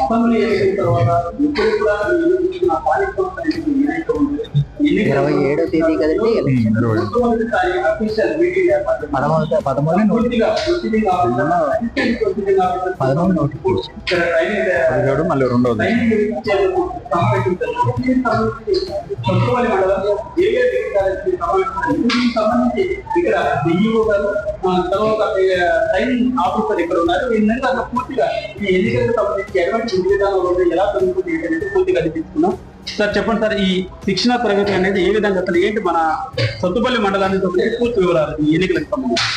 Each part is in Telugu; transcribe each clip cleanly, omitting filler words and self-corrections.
అసెంబ్లీ అయిన తర్వాత ఇప్పుడు కూడా 27వ తేదీ కదండి ఎలక్షన్. 13 నోటిఫికేషన్, 17 మళ్ళీ రెండవది. ఇక్కడ డిఈఓ గారు తర్వాత ట్రైనింగ్ ఆఫీసర్ ఇక్కడ ఉన్నారు. ఏంటంటే అక్కడ పూర్తిగా ఈ ఎన్నికలకు సంబంధించి ఎటువంటి విధి విధానంలో ఎలా జరుగుతుంది ఏంటంటే పూర్తిగా అనిపిస్తున్నాం. సార్ చెప్పండి సార్, ఈ శిక్షణ తరగతి అనేది ఏ విధంగా అసలు ఏంటి మన సత్తుపల్లి మండలానికి పూర్తి వివరాలు ఈ ఎన్నికలకు సంబంధించి?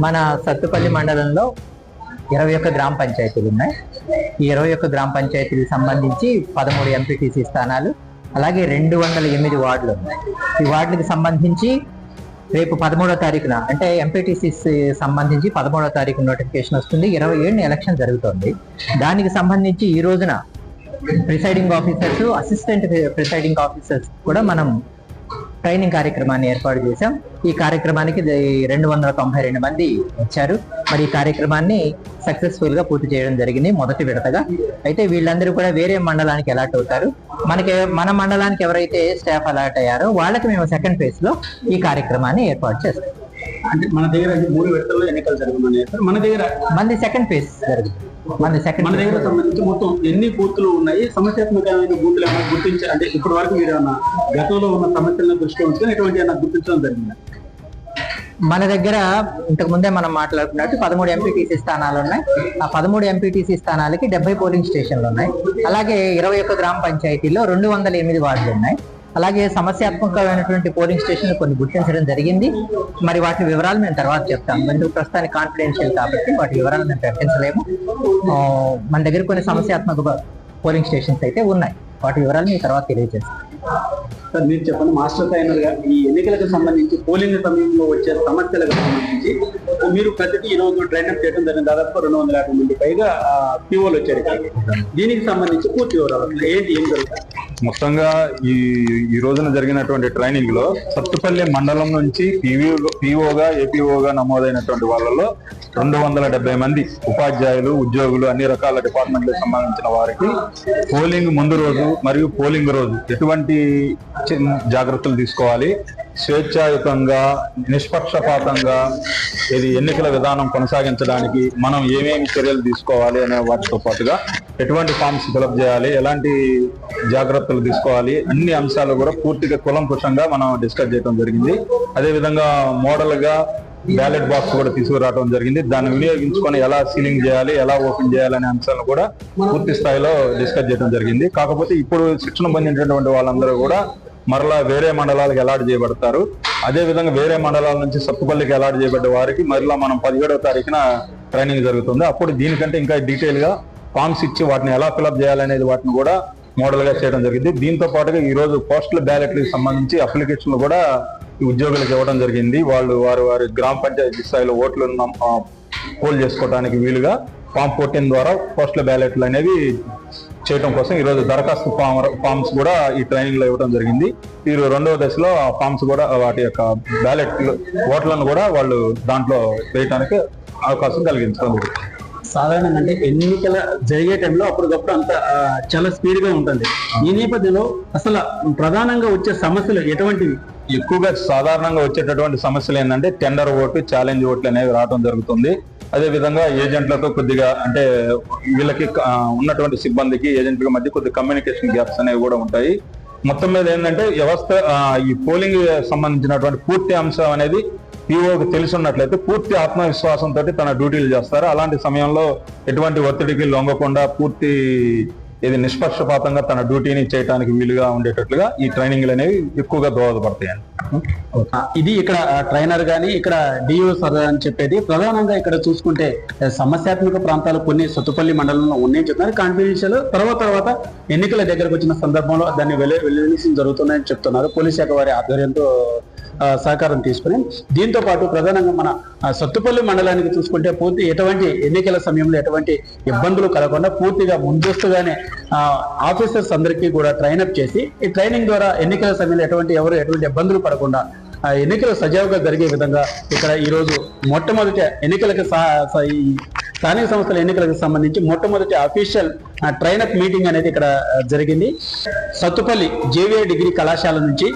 మన సత్తుపల్లి మండలంలో 21 గ్రామ పంచాయతీలు ఉన్నాయి. ఈ 21 గ్రామ పంచాయతీలకు సంబంధించి 13 ఎంపీటీసీ స్థానాలు, అలాగే 208 వార్డులు ఉన్నాయి. ఈ వార్డులకు సంబంధించి రేపు 13వ తారీఖున అంటే ఎంపీటీసీ సంబంధించి 13వ తారీఖు నోటిఫికేషన్ వస్తుంది. 27న ఎలక్షన్ జరుగుతుంది. దానికి సంబంధించి ఈ రోజున presiding officers, assistant presiding officers కూడా మనం ట్రైనింగ్ కార్యక్రమాన్ని ఏర్పాటు చేశాం. ఈ కార్యక్రమానికి 292 మంది వచ్చారు. మరి ఈ కార్యక్రమాన్ని సక్సెస్ఫుల్ గా పూర్తి చేయడం జరిగింది మొదటి విడతగా. అయితే వీళ్ళందరూ కూడా వేరే మండలానికి అలాట్ అవుతారు. మన మండలానికి ఎవరైతే స్టాఫ్ అలాట్ అయ్యారో వాళ్ళకి మేము సెకండ్ ఫేజ్ లో ఈ కార్యక్రమాన్ని ఏర్పాటు చేస్తాం. అంటే మన దగ్గర 3 విడతల్లో ఎన్నికలు జరుగుతున్నాయి సార్. మన సెకండ్ ఫేజ్ జరుగుతుంది. మన దగ్గర సంబంధించి మొత్తం ఎన్ని బూతులు ఉన్నాయి, సమస్యాత్మకమైన బూతులు ఏమైనా గుర్తించి అంటే ఇప్పటి వరకు మీరు ఏమన్నా గతంలో ఉన్న సమస్యలను దృష్టిలో ఉంచుకొని ఎటువంటి ఏమైనా గుర్తించడం జరిగింది? మన దగ్గర ఇంతకు ముందే మనం మాట్లాడుకున్నట్టు 13 ఎంపీటీసీ స్థానాలు ఉన్నాయి. ఆ 13 ఎంపీటీసీ స్థానాలకి 70 పోలింగ్ స్టేషన్లు ఉన్నాయి. అలాగే 21 గ్రామ పంచాయతీల్లో 208 వార్డులు ఉన్నాయి. అలాగే సమస్యాత్మకమైనటువంటి పోలింగ్ స్టేషన్లు కొన్ని గుర్తించడం జరిగింది. మరి వాటి వివరాలు మేము తర్వాత చెప్తాం. ఎందుకు ప్రస్తుతానికి కాన్ఫిడెన్షియల్ కాబట్టి వాటి వివరాలు మేము ప్రకటించలేము. మన దగ్గర కొన్ని సమస్యాత్మక పోలింగ్ స్టేషన్స్ అయితే ఉన్నాయి. వాటి వివరాలు మేము తర్వాత తెలియజేస్తాం. సార్ మీరు చెప్పండి, మాస్టర్ ట్రైనర్ గా ఈ ఎన్నికలకు సంబంధించి పోలింగ్ సమయంలో వచ్చే సమస్యలకు సంబంధించి మీరు ప్రతిదీ ఈ రోజు ట్రైనప్ చేయడం జరిగింది. దాదాపు 250 మంది పైగా పిఓలు వచ్చారు. దీనికి సంబంధించి పూర్తి వివరాలు ఏంటి, ఏం జరుగుతుంది? మొత్తంగా ఈ రోజున జరిగినటువంటి ట్రైనింగ్ లో సత్తుపల్లి మండలం నుంచి పిఓగా ఏపీఓగా నమోదైనటువంటి వాళ్ళలో 270 మంది ఉపాధ్యాయులు, ఉద్యోగులు, అన్ని రకాల డిపార్ట్మెంట్లకు సంబంధించిన వారికి పోలింగ్ ముందు రోజు మరియు పోలింగ్ రోజు ఎటువంటి జాగ్రత్తలు తీసుకోవాలి, స్వేచ్ఛాయుతంగా నిష్పక్షపాతంగా ఇది ఎన్నికల విధానం కొనసాగించడానికి మనం ఏమేమి చర్యలు తీసుకోవాలి అనే వాటితో పాటుగా ఎటువంటి ఫామ్స్ ఫిలప్ చేయాలి, ఎలాంటి జాగ్రత్తలు తీసుకోవాలి, అన్ని అంశాలు కూడా పూర్తిగా కులంకుషంగా మనం డిస్కస్ చేయడం జరిగింది. అదేవిధంగా మోడల్ గా బ్యాలెట్ బాక్స్ కూడా తీసుకురావడం జరిగింది. దాన్ని వినియోగించుకొని ఎలా సీలింగ్ చేయాలి, ఎలా ఓపెన్ చేయాలి అనే అంశాలను కూడా పూర్తి స్థాయిలో డిస్కస్ చేయడం జరిగింది. కాకపోతే ఇప్పుడు శిక్షణ పొందినటువంటి వాళ్ళందరూ కూడా మరలా వేరే మండలాలకు అలాట్ చేయబడతారు. అదేవిధంగా వేరే మండలాల నుంచి సత్తుపల్లికి అలాట్ చేయబడ్డ వారికి మరలా మనం 17వ తారీఖున ట్రైనింగ్ జరుగుతుంది. అప్పుడు దీనికంటే ఇంకా డీటెయిల్ గా ఫామ్స్ ఇచ్చి వాటిని ఎలా ఫిలప్ చేయాలనేది వాటిని కూడా మోడల్ గా చేయడం జరిగింది. దీంతో పాటుగా ఈ రోజు పోస్టల్ బ్యాలెట్లకు సంబంధించి అప్లికేషన్లు కూడా ఈ ఉద్యోగులకు ఇవ్వడం జరిగింది. వారి గ్రామ పంచాయతీ స్థాయిలో ఓట్లను పోల్ చేసుకోవడానికి వీలుగా ఫామ్ 14 ద్వారా పోస్టల్ బ్యాలెట్లు అనేవి చేయడం కోసం ఈరోజు దరఖాస్తు ఫామ్స్ కూడా ఈ ట్రైనింగ్ లో ఇవ్వడం జరిగింది. ఈ 2వ దశలో ఆ ఫామ్స్ కూడా వాటి యొక్క బ్యాలెట్ ఓట్లను కూడా వాళ్ళు దాంట్లో వేయడానికి అవకాశం కలిగించడం జరుగుతుంది. సాధారణంగా అంటే ఎన్నికల జరిగే టైంలో అప్పటికప్పుడు అంత చాలా స్పీడ్ గా ఉంటుంది. ఈ నేపథ్యంలో అసలు ప్రధానంగా వచ్చే సమస్యలు ఎటువంటివి? ఎక్కువగా సాధారణంగా వచ్చేటటువంటి సమస్యలు ఏంటంటే టెండర్ ఓటు, ఛాలెంజ్ ఓట్లు అనేవి రావడం జరుగుతుంది. అదే విధంగా ఏజెంట్లతో కొద్దిగా అంటే వీళ్ళకి ఉన్నటువంటి సిబ్బందికి ఏజెంట్ల మధ్య కొద్దిగా కమ్యూనికేషన్ గ్యాప్స్ అనేవి కూడా ఉంటాయి. మొత్తం మీద ఏంటంటే వ్యవస్థ ఈ పోలింగ్ సంబంధించినటువంటి పూర్తి అంశం అనేది పిఓకి తెలుసున్నట్లయితే పూర్తి ఆత్మవిశ్వాసంతో తన డ్యూటీలు చేస్తారు. అలాంటి సమయంలో ఎటువంటి ఒత్తిడికి లొంగకుండా పూర్తి ఇది నిష్పక్షపాతంగా తన డ్యూటీని చేయడానికి వీలుగా ఉండేటట్లుగా ఈ ట్రైనింగ్లు అనేవి ఎక్కువగా దోహదపడతాయండి. ఇది ఇక్కడ ట్రైనర్ గానీ ఇక్కడ డిఓ సార్ అని చెప్పేది ప్రధానంగా ఇక్కడ చూసుకుంటే సమస్యాత్మక ప్రాంతాలు కొన్ని సత్తుపల్లి మండలంలో ఉన్నాయని చెప్తున్నారు. కాన్ఫిడెన్షియల్ తర్వాత ఎన్నికల దగ్గరకు వచ్చిన సందర్భంలో దాన్ని వెల్లడించడం జరుగుతున్నాయని చెప్తున్నారు. పోలీస్ శాఖ వారి ఆధ్వర్యంతో సహకారం తీసుకుని దీంతో పాటు ప్రధానంగా మన సత్తుపల్లి మండలానికి చూసుకుంటే పూర్తి ఎటువంటి ఎన్నికల సమయంలో ఎటువంటి ఇబ్బందులు కలగకుండా పూర్తిగా ముందస్తుగానే ఆఫీసర్స్ అందరికీ కూడా ట్రైనప్ చేసి ఈ ట్రైనింగ్ ద్వారా ఎన్నికల సమయంలో ఎటువంటి ఇబ్బందులు పడకుండా ఎన్నికలు సజావుగా జరిగే విధంగా ఇక్కడ ఈ రోజు మొట్టమొదటి ఎన్నికలకు స్థానిక సంస్థల ఎన్నికలకు సంబంధించి మొట్టమొదటి అఫీషియల్ ట్రైన్ అప్ మీటింగ్ అనేది ఇక్కడ జరిగింది. సత్తుపల్లి జేవిఆర్ డిగ్రీ కళాశాల నుంచి